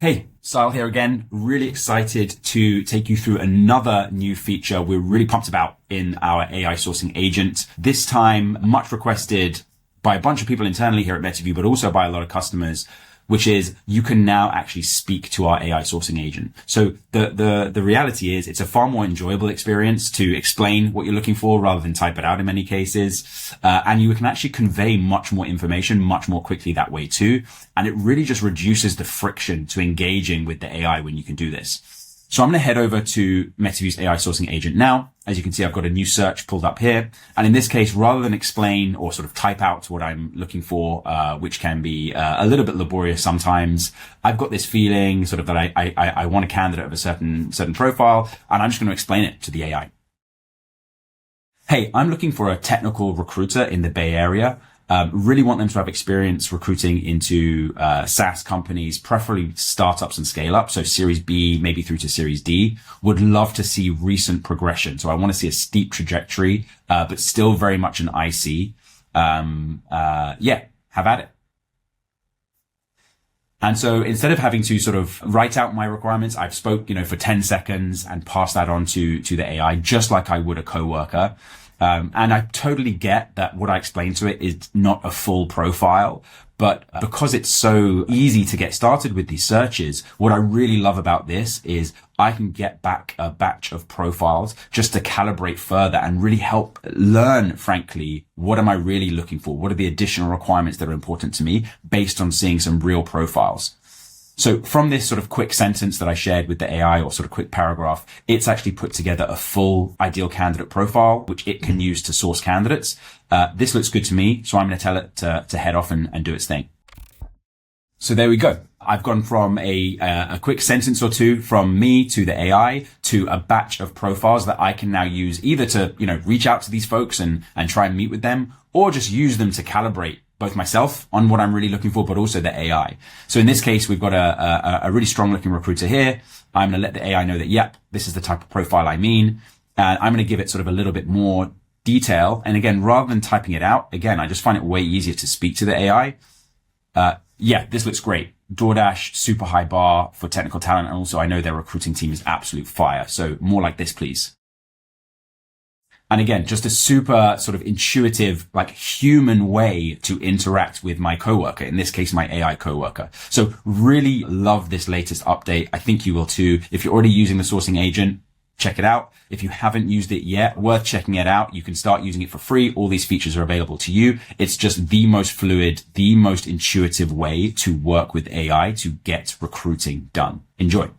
Hey, Sal here again. Really excited to take you through another new feature we're really pumped about in our AI sourcing agent. This time, much requested by a bunch of people internally here at Metaview, but also by a lot of customers, which is you can now actually speak to our AI sourcing agent. So the reality is it's a far more enjoyable experience to explain what you're looking for rather than type it out in many cases. And you can actually convey much more information much more quickly that way too. And it really just reduces the friction to engaging with the AI when you can do this. So I'm going to head over to Metaview's AI sourcing agent now. As you can see, I've got a new search pulled up here. And in this case, rather than explain or sort of type out what I'm looking for, which can be a little bit laborious sometimes, I've got this feeling sort of that I want a candidate of a certain profile, and I'm just going to explain it to the AI. Hey, I'm looking for a technical recruiter in the Bay Area. Really want them to have experience recruiting into SaaS companies, preferably startups and scale up. So Series B, maybe through to Series D. Would love to see recent progression. So I want to see a steep trajectory, but still very much an IC. Yeah, have at it. And so instead of having to sort of write out my requirements, I've spoke, for 10 seconds and passed that on to the AI, just like I would a coworker. And I totally get that what I explained to it is not a full profile, but because it's so easy to get started with these searches, what I really love about this is I can get back a batch of profiles just to calibrate further and really help learn, frankly, what am I really looking for? What are the additional requirements that are important to me based on seeing some real profiles? So from this sort of quick sentence that I shared with the AI or sort of quick paragraph, it's actually put together a full ideal candidate profile, which it can use to source candidates. This looks good to me. So I'm going to tell it to head off and do its thing. So there we go. I've gone from a quick sentence or two from me to the AI to a batch of profiles that I can now use either to, reach out to these folks and try and meet with them, or just use them to calibrate both myself on what I'm really looking for, but also the AI. So in this case, we've got a really strong looking recruiter here. I'm going to let the AI know that, yep, this is the type of profile I mean. And I'm going to give it sort of a little bit more detail. And again, rather than typing it out, again, I just find it way easier to speak to the AI. Yeah, this looks great. DoorDash, super high bar for technical talent. And also I know their recruiting team is absolute fire. So more like this, please. And again, just a super sort of intuitive, like human way to interact with my coworker, in this case, my AI coworker. So really love this latest update. I think you will too. If you're already using the sourcing agent, check it out. If you haven't used it yet, worth checking it out. You can start using it for free. All these features are available to you. It's just the most fluid, the most intuitive way to work with AI to get recruiting done. Enjoy.